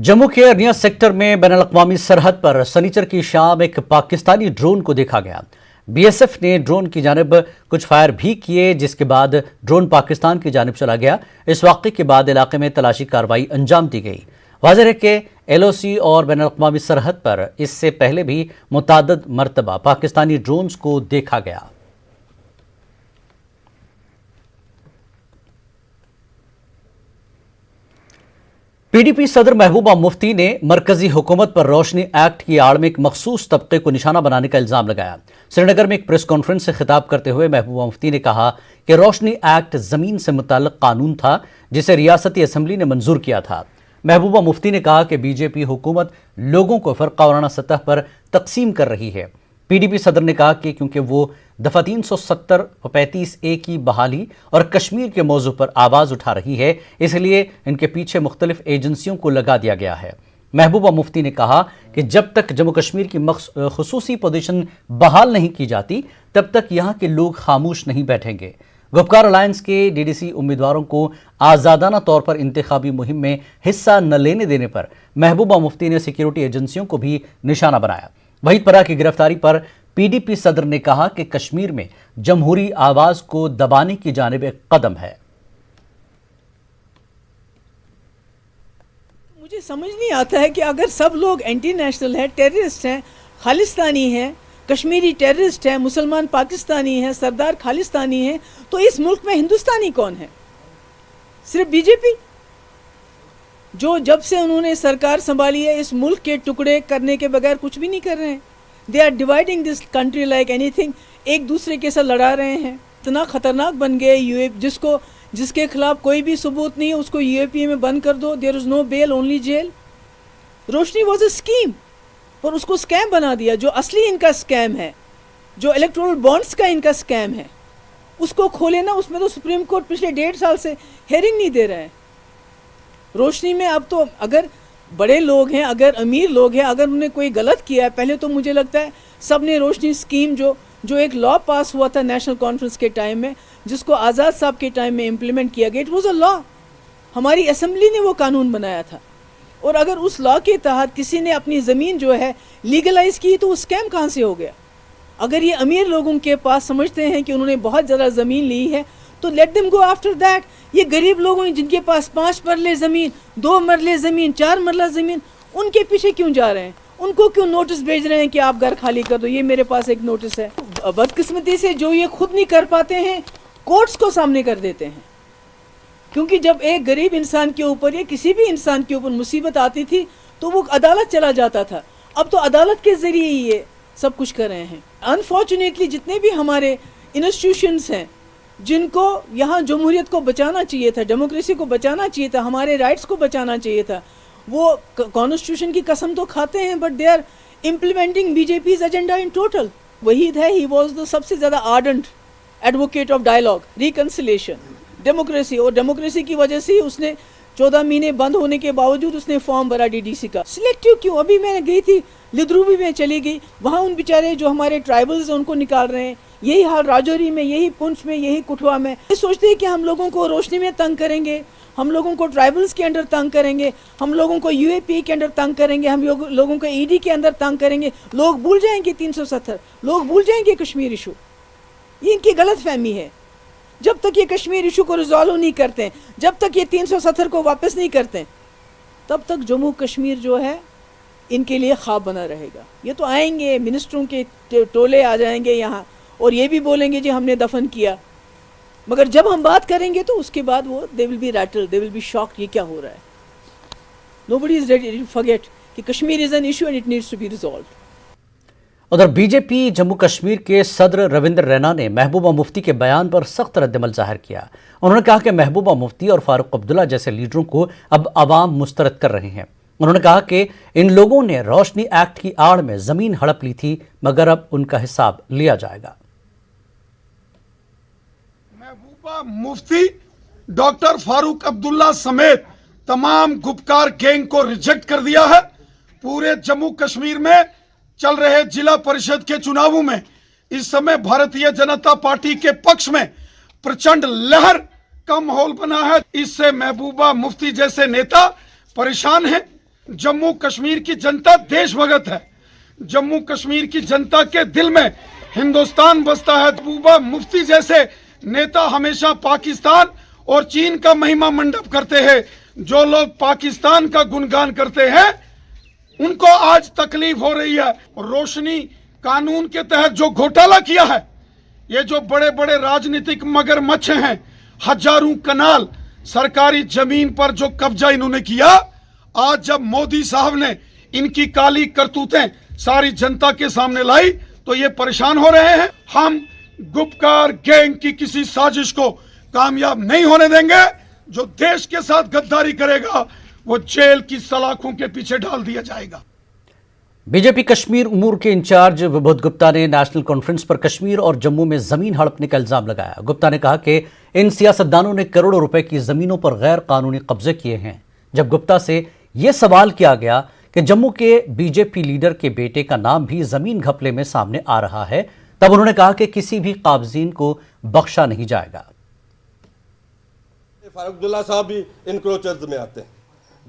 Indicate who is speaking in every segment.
Speaker 1: जम्मू के अरनिया सेक्टर में बैनुल-अक़वामी सरहद पर सनीचर की शाम एक पाकिस्तानी ड्रोन को देखा गया। बीएसएफ ने ड्रोन की जानिब कुछ फायर भी किए, जिसके बाद ड्रोन पाकिस्तान की जानिब चला गया। इस वाक़े के बाद इलाके में तलाशी कार्रवाई अंजाम दी गई। वाज़ेह है कि एलओसी और बैनुल-अक़वामी सरहद पर इससे पहले भी मुतअद्दिद मरतबा पाकिस्तानी ड्रोन्स को देखा गया। पीडीपी सदर महबूबा मुफ्ती ने मरकजी हुकूमत पर रोशनी एक्ट की आड़ में एक मखसूस तबके को निशाना बनाने का इल्जाम लगाया। श्रीनगर में एक प्रेस कॉन्फ्रेंस से खिताब करते हुए महबूबा मुफ्ती ने कहा कि रोशनी एक्ट जमीन से मुताल्लिक कानून था जिसे रियासती असम्बली ने मंजूर किया था। महबूबा मुफ्ती ने कहा कि बीजेपी हुकूमत लोगों को फर्का वाराना सतह पर तकसीम कर रही है। पीडीपी सदर ने कहा कि क्योंकि वो दफा 370 व 35A की बहाली और कश्मीर के मौजू पर आवाज़ उठा रही है, इसलिए इनके पीछे मुख्तलिफ एजेंसियों को लगा दिया गया है। महबूबा मुफ्ती ने कहा कि जब तक जम्मू कश्मीर की खुसूसी पोजीशन बहाल नहीं की जाती तब तक यहाँ के लोग खामोश नहीं बैठेंगे। गुपकार अलायंस के डीडीसी उम्मीदवारों को आज़ादाना तौर पर इंतखाबी मुहिम में हिस्सा न लेने देने पर महबूबा मुफ्ती ने सिक्योरिटी एजेंसियों को भी निशाना बनाया। वहीद परा की गिरफ्तारी पर पीडीपी सदर ने कहा कि कश्मीर में जमहूरी आवाज को दबाने की जानिब एक कदम है।
Speaker 2: मुझे समझ नहीं आता है कि अगर सब लोग एंटी नेशनल है, टेररिस्ट हैं, खालिस्तानी हैं, कश्मीरी टेररिस्ट हैं, मुसलमान पाकिस्तानी हैं, सरदार खालिस्तानी हैं, तो इस मुल्क में हिंदुस्तानी कौन है? सिर्फ बीजेपी, जो जब से उन्होंने सरकार संभाली है इस मुल्क के टुकड़े करने के बगैर कुछ भी नहीं कर रहे हैं। They are dividing this country like anything. एक दूसरे के साथ लड़ा रहे हैं। इतना खतरनाक बन गए जिसके खिलाफ कोई भी सबूत नहीं है उसको यूएपीए में बंद कर दो। There is no bail, only jail. Roshni was a scheme, पर उसको स्कैम बना दिया। जो असली इनका स्कैम है, जो इलेक्टोरल बॉन्ड्स का इनका स्कैम है, उसको खोले ना। उसमें तो सुप्रीम कोर्ट पिछले 1.5 साल से हेयरिंग नहीं दे रहे हैं। रोशनी में अब तो अगर बड़े लोग हैं, अगर अमीर लोग हैं, अगर उन्होंने कोई गलत किया है, पहले तो मुझे लगता है सब ने रोशनी स्कीम जो एक लॉ पास हुआ था नेशनल कॉन्फ्रेंस के टाइम में, जिसको आज़ाद साहब के टाइम में इम्प्लीमेंट किया गया, इट वाज अ लॉ। हमारी असम्बली ने वो कानून बनाया था। और अगर उस लॉ के तहत किसी ने अपनी ज़मीन जो है लीगलाइज की तो वो स्कैम कहाँ से हो गया? अगर ये अमीर लोगों के पास समझते हैं कि उन्होंने बहुत ज़्यादा ज़मीन ली है तो let them go after that. ये गरीब लोग हैं जिनके पास 5 मरले ज़मीन, 2 मरले ज़मीन, 4 मरला ज़मीन, उनके पीछे क्यों जा रहे हैं? उनको क्यों नोटिस भेज रहे हैं कि आप घर खाली कर दो? ये मेरे पास एक नोटिस है। बदकिस्मती से जो ये खुद नहीं कर पाते हैं, कोर्ट्स को सामने कर देते हैं। क्योंकि जब एक गरीब इंसान के ऊपर या किसी भी इंसान के ऊपर मुसीबत आती थी तो वो अदालत चला जाता था। अब तो अदालत के ज़रिए ही ये सब कुछ कर रहे हैं। अनफॉर्चुनेटली जितने भी हमारे इंस्टीट्यूशंस हैं जिनको यहाँ जमहूरियत को बचाना चाहिए था, डेमोक्रेसी को बचाना चाहिए था, हमारे राइट्स को बचाना चाहिए था, वो कॉन्स्टिट्यूशन की कसम तो खाते हैं but they are implementing BJP's agenda in total. Waheed है, ही वॉज द सबसे ज़्यादा ardent advocate of dialogue, reconciliation, democracy. और डेमोक्रेसी की वजह से ही उसने 14 महीने बंद होने के बावजूद उसने फॉर्म भरा डीडीसी का। सिलेक्टिव क्यों? अभी मैं गई थी लिद्रूबी में, चली गई, वहाँ उन बेचारे जो हमारे ट्राइबल्स हैं उनको निकाल रहे हैं। यही हाल राजौरी में, यही पुंछ में, यही कुठवा में। ये सोचते हैं कि हम लोगों को रोशनी में तंग करेंगे, हम लोगों को ट्राइबल्स के अंदर तंग करेंगे, हम लोगों को यूएपी के अंदर तंग करेंगे, हम लोगों को ईडी के अंदर तंग करेंगे। लोग भूल जाएंगे 370, लोग भूल जाएंगे कश्मीर इशू। ये इनकी गलत फहमी है। जब तक ये कश्मीर इशू को रिजॉल्व नहीं करते, जब तक ये 370 को वापस नहीं करते, तब तक जम्मू कश्मीर जो है इनके लिए ख्वाब बना रहेगा। ये तो आएंगे, मिनिस्टरों के टोले आ जाएंगे यहाँ और ये भी बोलेंगे जी हमने दफन किया, मगर जब हम बात करेंगे तो उसके बाद वो they will be rattled, they will be shocked, ये क्या हो रहा है। Nobody is ready to forget कि Kashmir is an issue and it needs to be resolved.
Speaker 1: उधर बीजेपी जम्मू कश्मीर के सदर रविंद्र रैना ने महबूबा मुफ्ती के बयान पर सख्त रद्दमल जाहिर किया। उन्होंने कहा कि महबूबा मुफ्ती और फारूक अब्दुल्ला जैसे लीडरों को अब अवाम मुस्तरद कर रहे हैं। उन्होंने कहा कि इन लोगों ने रोशनी एक्ट की आड़ में जमीन हड़प ली थी, मगर अब उनका हिसाब लिया जाएगा।
Speaker 3: महबूबा मुफ्ती, डॉक्टर फारूक अब्दुल्ला समेत तमाम गुपकार गैंग को रिजेक्ट कर दिया है। पूरे जम्मू कश्मीर में चल रहे जिला परिषद के चुनावों में इस समय भारतीय जनता पार्टी के पक्ष में प्रचंड लहर का माहौल बना है। इससे महबूबा मुफ्ती जैसे नेता परेशान हैं। जम्मू कश्मीर की जनता देशभगत है। जम्मू कश्मीर की जनता के दिल में हिंदुस्तान बसता है। महबूबा मुफ्ती जैसे नेता हमेशा पाकिस्तान और चीन का महिमा मंडप करते हैं। जो लोग पाकिस्तान का गुणगान करते हैं उनको आज तकलीफ हो रही है। रोशनी कानून के तहत जो घोटाला किया है, ये जो बड़े बड़े राजनीतिक मगरमच्छ हैं, हजारों कनाल सरकारी जमीन पर जो कब्जा इन्होंने किया, आज जब मोदी साहब ने इनकी काली करतूतें सारी जनता के सामने लाई तो ये परेशान हो रहे हैं। हम गुपकार गैंग की किसी साजिश को कामयाब नहीं होने देंगे। जो देश के साथ गद्दारी करेगा वो जेल की सलाखों के पीछे डाल दिया जाएगा।
Speaker 1: बीजेपी कश्मीर उमूर के इंचार्ज विबोध गुप्ता ने नेशनल कॉन्फ्रेंस पर कश्मीर और जम्मू में जमीन हड़पने का इल्जाम लगाया। गुप्ता ने कहा कि इन सियासतदानों ने करोड़ों रुपए की जमीनों पर गैर कानूनी कब्जे किए हैं। जब गुप्ता से यह सवाल किया गया कि जम्मू के बीजेपी लीडर के बेटे का नाम भी जमीन घपले में सामने आ रहा है, तब उन्होंने कहा कि किसी भी काबजीन को बख्शा नहीं जाएगा।
Speaker 4: फारूक अब्दुल्ला साहब भी इनक्रोचर्स में आते हैं।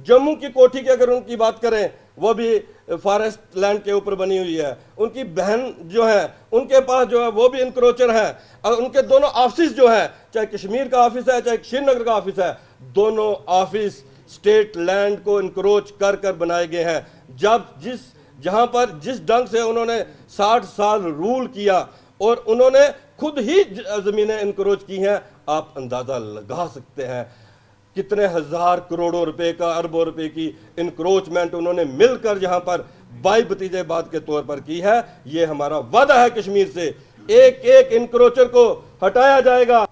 Speaker 4: जम्मू की कोठी की अगर उनकी बात करें, वो भी फॉरेस्ट लैंड के ऊपर बनी हुई है। उनकी बहन जो है उनके पास जो है वो भी इनक्रोचर है। और उनके दोनों ऑफिस जो है, चाहे कश्मीर का ऑफिस है चाहे श्रीनगर का ऑफिस है, दोनों ऑफिस स्टेट लैंड को इनक्रोच कर कर बनाए गए हैं। जहां पर जिस ढंग से उन्होंने 60 साल रूल किया और उन्होंने खुद ही जमीनें इनक्रोच की हैं, आप अंदाजा लगा सकते हैं कितने हजार करोड़ों रुपए का, अरबों रुपए की इनक्रोचमेंट उन्होंने मिलकर यहां पर भाई भतीजे बात के तौर पर की है। ये हमारा वादा है कश्मीर से, एक एक इनक्रोचर को हटाया जाएगा।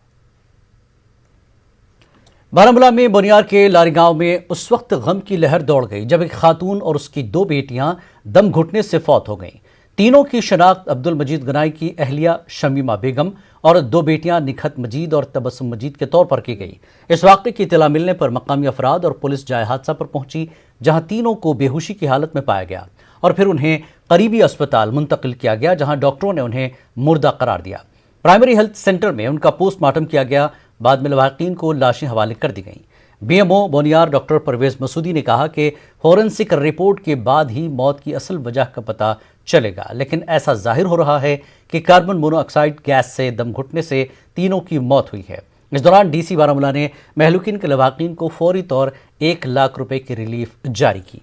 Speaker 1: बारामूला में बोनियार के लारी गांव में उस वक्त गम की लहर दौड़ गई जब एक खातून और उसकी 2 बेटियां दम घुटने से फौत हो गईं। तीनों की शनाख्त अब्दुल मजीद गनाई की अहलिया शमीमा बेगम और 2 बेटियां निखत मजीद और तबस्सुम मजीद के तौर पर की गई। इस वाक़े की इत्तला मिलने पर मकामी अफराद और पुलिस जाए हादसा पर पहुंची, जहां तीनों को बेहोशी की हालत में पाया गया और फिर उन्हें करीबी अस्पताल मुंतकिल किया गया, जहां डॉक्टरों ने उन्हें मुर्दा करार दिया। प्राइमरी हेल्थ सेंटर में उनका पोस्टमार्टम किया गया। बाद में लवाकिन को लाशें हवाले कर दी गईं। बीएमओ बोनियार डॉक्टर परवेज मसूदी ने कहा कि फॉरेंसिक रिपोर्ट के बाद ही मौत की असल वजह का पता चलेगा, लेकिन ऐसा जाहिर हो रहा है कि कार्बन मोनोऑक्साइड गैस से दम घुटने से तीनों की मौत हुई है। इस दौरान डीसी बारामूला ने महलूकिन के लवाकिन को फौरी तौर 1 लाख रुपए की रिलीफ जारी की।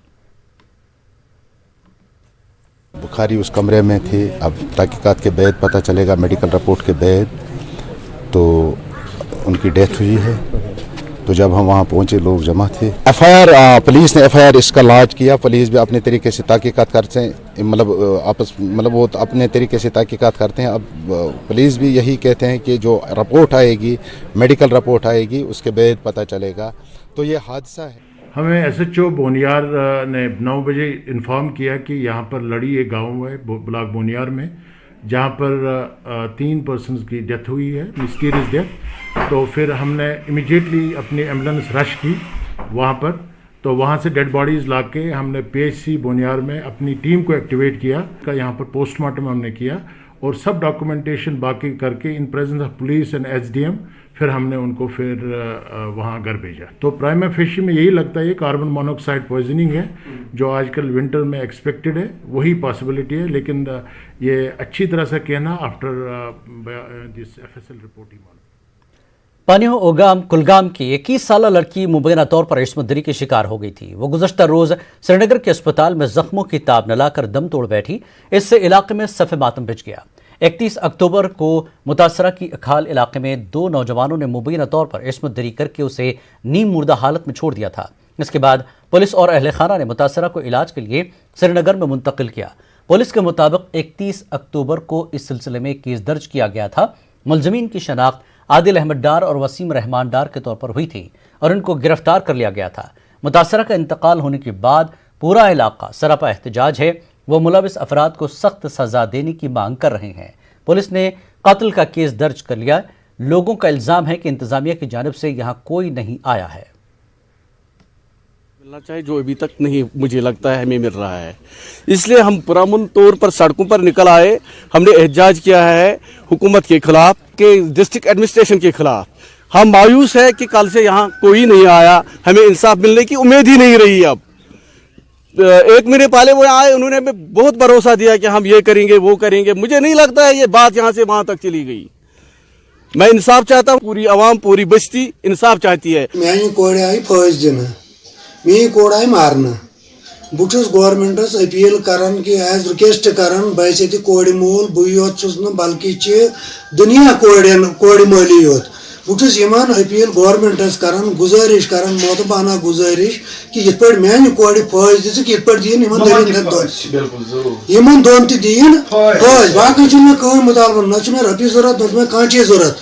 Speaker 5: बुखारी उस कमरे में थी। अब तहकीकात के बाद पता चलेगा, मेडिकल रिपोर्ट के बाद तो उनकी डेथ हुई है। तो जब हम वहाँ पहुँचे लोग जमा थे। पुलिस ने एफआईआर इसका लॉन्च किया। पुलिस भी अपने तरीके से तहकीकात करते हैं, वो तो अपने तरीके से तहकीकात करते हैं। अब पुलिस भी यही कहते हैं कि जो रिपोर्ट आएगी, मेडिकल रिपोर्ट आएगी, उसके बाद पता चलेगा। तो ये हादसा है।
Speaker 6: हमें एसएचओ बोनियार ने 9 बजे इन्फॉर्म किया कि यहाँ पर लड़ी एक गाँव है ब्लॉक बोनियार में, जहाँ पर 3 पर्सन्स की डेथ हुई है, मिस्टीरियस डेथ। तो फिर हमने इमीडिएटली अपनी एम्बुलेंस रश की वहाँ पर। तो वहाँ से डेड बॉडीज़ ला के हमने पीएचसी बोनियार में अपनी टीम को एक्टिवेट किया। यहाँ पर पोस्टमार्टम हमने किया और सब डॉक्यूमेंटेशन बाकी करके in presence of police and SDM फिर हमने उनको फिर वहाँ घर भेजा। तो प्राइमा फेशी में यही लगता है ये कार्बन मोनोऑक्साइड पॉइजनिंग है, जो आजकल विंटर में एक्सपेक्टेड है, वही पॉसिबिलिटी है। लेकिन ये अच्छी तरह से कहना आफ्टर दिस एफएसएल रिपोर्ट ही मालूम।
Speaker 1: पानियों ओगाम कुलगाम की 21 साला लड़की मुबैना तौर पर इस्मत दरी की शिकार हो गई थी। वो गुज़श्ता रोज़ श्रीनगर के अस्पताल में जख्मों की ताब न लाकर दम तोड़ बैठी। इससे इलाके में सफ़े मातम बिछ गया। 31 अक्टूबर को मुतासरा की अखाल इलाके में 2 नौजवानों ने मुबैना तौर पर इस्मत दरी करके उसे नीम मुर्दा हालत में छोड़ दिया था। इसके बाद पुलिस और अहले खाना ने मुतासरा को इलाज के लिए श्रीनगर में मुंतकिल किया। पुलिस के मुताबिक 31 अक्टूबर को इस सिलसिले में केस दर्ज किया गया था। मुलजमीन की शनाख्त आदिल अहमद डार और वसीम रहमान डार के तौर पर हुई थी और इनको गिरफ्तार कर लिया गया था। मुतासरा का इंतकाल होने के बाद पूरा इलाका सरापा एहतजाज है। वो मुलविस अफराद को सख्त सजा देने की मांग कर रहे हैं। पुलिस ने कत्ल का केस दर्ज कर लिया। लोगों का इल्जाम है कि इंतजामिया की जानिब से यहाँ कोई नहीं आया है।
Speaker 7: मिलना चाहिए जो अभी तक नहीं मुझे लगता है हमें मिल रहा है, इसलिए हम पुरअमन तौर पर सड़कों पर निकल आए। हमने एहतजाज किया है हुकूमत के खिलाफ, के डिस्ट्रिक्ट एडमिनिस्ट्रेशन के खिलाफ। हम मायूस है कि कल से यहाँ कोई नहीं आया, हमें इंसाफ मिलने की उम्मीद ही नहीं रही। अब 1 महीने पहले वो आए, उन्होंने हमें बहुत भरोसा दिया कि हम ये करेंगे वो करेंगे। मुझे नहीं लगता है ये बात यहाँ से वहां तक चली गई। मैं इंसाफ चाहता हूँ, पूरी आवाम पूरी बस्ती इंसाफ चाहती है।
Speaker 8: मैं कोड़ आई फौज दिन मे कोड़ आई मारना बुस गवर्नमेंटस अपील करान कि एज रिक्वेस्ट करान बस ये कोड़ मोल बु योत बल्कि दुनिया कोड़ मोली योत बुस अपील गवर्नमेंटस करान गुजारिश करान मोतबाना गुजारिश कि ये पे मान कोड़ फौज दिख ये पे दिन दोन दिन फौज बाकी मुतालबा न मे रपी जरूरत न मे कह चीज जरूरत।